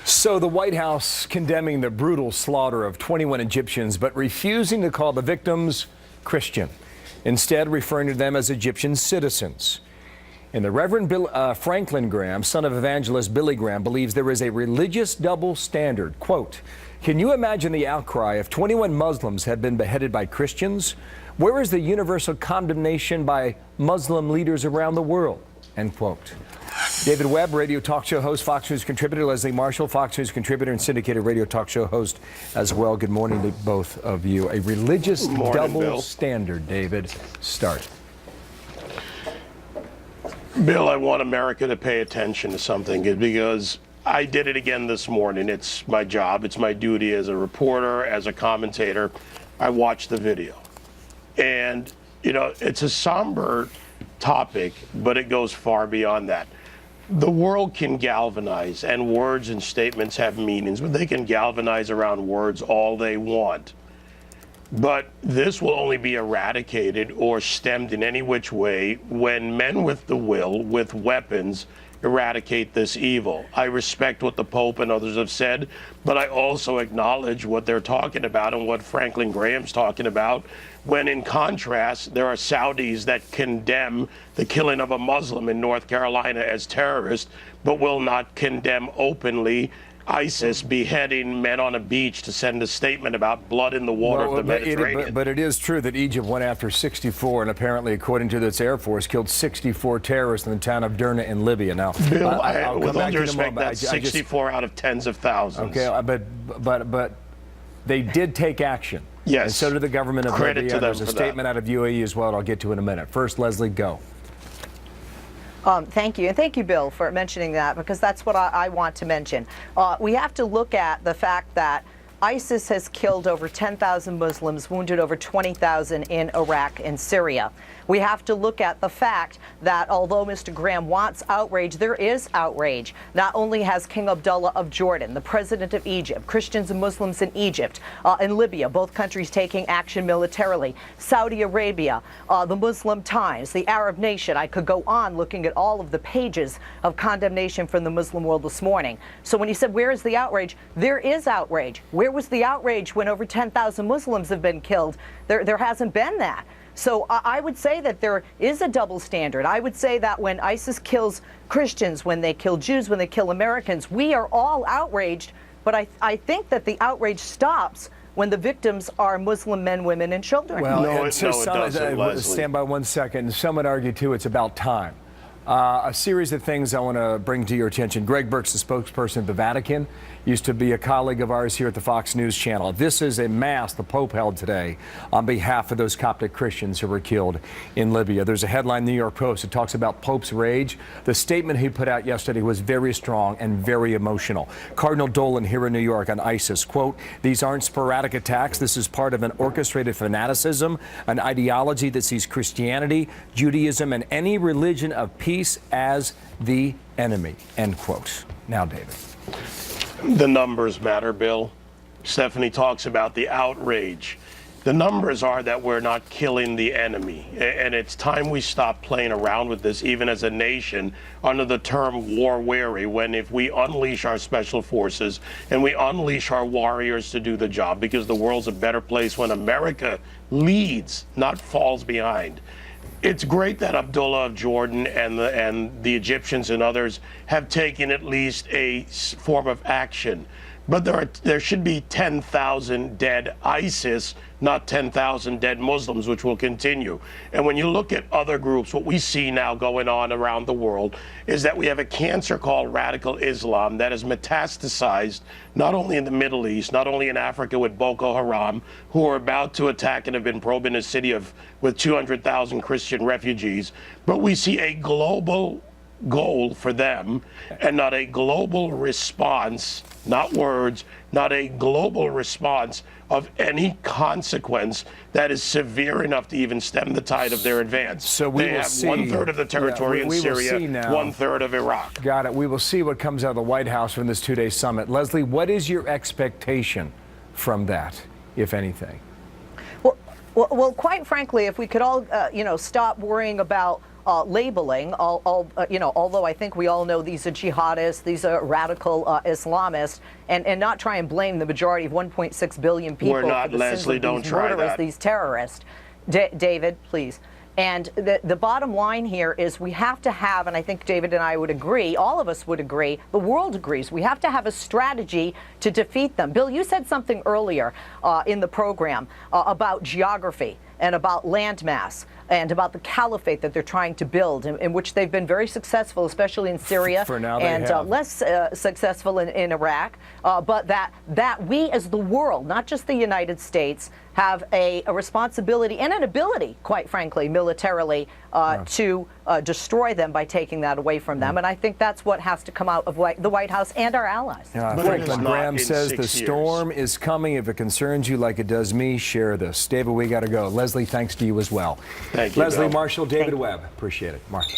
So the White House condemning the brutal slaughter of 21 Egyptians, but refusing to call the victims Christian, instead referring to them as Egyptian citizens. And the Reverend Franklin Graham, son of evangelist Billy Graham, believes there is a religious double standard. Quote, "Can you imagine the outcry if 21 Muslims had been beheaded by Christians? Where is the universal condemnation by Muslim leaders around the world?" End quote. David Webb, radio talk show host, Fox News contributor. Leslie Marshall, Fox News contributor and syndicated radio talk show host as well. Good morning to both of you. A religious double standard, David. Start. Bill, I want America to pay attention to something because I did it again this morning. It's my job. It's my duty as a reporter, as a commentator. I watched the video. And, you know, it's a somber topic, but it goes far beyond that. The world can galvanize, and words and statements have meanings, but they can galvanize around words all they want. But this will only be eradicated or stemmed in any which way when men with the will, with weapons, eradicate this evil. I respect what the Pope and others have said, but I also acknowledge what they're talking about and what Franklin Graham's talking about, when in contrast, there are Saudis that condemn the killing of a Muslim in North Carolina as terrorist, but will not condemn openly ISIS beheading men on a beach to send a statement about blood in the water of the Mediterranean. But it is true that Egypt went after 64 and apparently, according to its Air Force, killed 64 terrorists in the town of Derna in Libya. Now, Bill, with all due respect, that's 64 out of tens of thousands. Okay, but they did take action. Yes. And so did the government of Credit Libya. to them. There's a statement out of UAE as well that I'll get to in a minute. First, Leslie, go. Thank you. And thank you, Bill, for mentioning that, because that's what I want to mention. We have to look at the fact that ISIS has killed over 10,000 Muslims, wounded over 20,000 in Iraq and Syria. We have to look at the fact that although Mr. Graham wants outrage, there is outrage. Not only has King Abdullah of Jordan, the president of Egypt, Christians and Muslims in Egypt, in Libya, both countries taking action militarily, Saudi Arabia, the Muslim Times, the Arab Nation. I could go on looking at all of the pages of condemnation from the Muslim world this morning. So when you said, where is the outrage? There is outrage. Where was the outrage when over 10,000 Muslims have been killed? There hasn't been that. So I would say that there is a double standard. I would say that when ISIS kills Christians, when they kill Jews, when they kill Americans, we are all outraged. But I think that the outrage stops when the victims are Muslim men, women, and children. Well, no, it doesn't, stand by one second. Some would argue, too, it's about time. A series of things I want to bring to your attention. Greg Burke's the spokesperson of the Vatican, used to be a colleague of ours here at the Fox News Channel. This is a mass the Pope held today on behalf of those Coptic Christians who were killed in Libya. There's a headline in the New York Post that talks about Pope's rage. The statement he put out yesterday was very strong and very emotional. Cardinal Dolan here in New York on ISIS, quote, "These aren't sporadic attacks. This is part of an orchestrated fanaticism, an ideology that sees Christianity, Judaism, and any religion of peace as the enemy," end quote. Now, David. The numbers matter, Bill. Stephanie talks about the outrage. The numbers are that we're not killing the enemy. And it's time we stop playing around with this, even as a nation, under the term war weary, when if we unleash our special forces and we unleash our warriors to do the job, because the world's a better place when America leads, not falls behind. It's great that Abdullah of Jordan and the Egyptians and others have taken at least a form of action. But there should be 10,000 dead ISIS, not 10,000 dead Muslims, which will continue. And when you look at other groups, what we see now going on around the world is that we have a cancer called radical Islam that has metastasized not only in the Middle East, not only in Africa with Boko Haram, who are about to attack and have been probing a city with 200,000 Christian refugees, but we see a global goal for them and not a global response, not words, not a global response of any consequence that is severe enough to even stem the tide of their advance. So we will see. 1/3 of the territory in Syria, 1/3 of Iraq. Got it. We will see what comes out of the White House from this two-day summit. Leslie, what is your expectation from that, if anything? Well, quite frankly, if we could all, stop worrying about labeling, although I think we all know these are jihadists, these are radical Islamists, and not try and blame the majority of 1.6 billion people We're not, for the Leslie, sins of don't these try murderers, that. these terrorists. David, please. And the bottom line here is we have to have, and I think David and I would agree, all of us would agree, the world agrees, we have to have a strategy to defeat them. Bill, you said something earlier in the program about geography and about landmass and about the caliphate that they're trying to build, in which they've been very successful, especially in Syria, For now and less successful in Iraq, but that we as the world, not just the United States, have a responsibility and an ability, quite frankly, militarily, to destroy them by taking that away from them. And I think that's what has to come out of the White House and our allies. Franklin Graham says the storm is coming. If it concerns you like it does me, share this. David, we got to go. Leslie, thanks to you as well. Thank you, Leslie Bill. Marshall, David Webb. Appreciate it. Martha.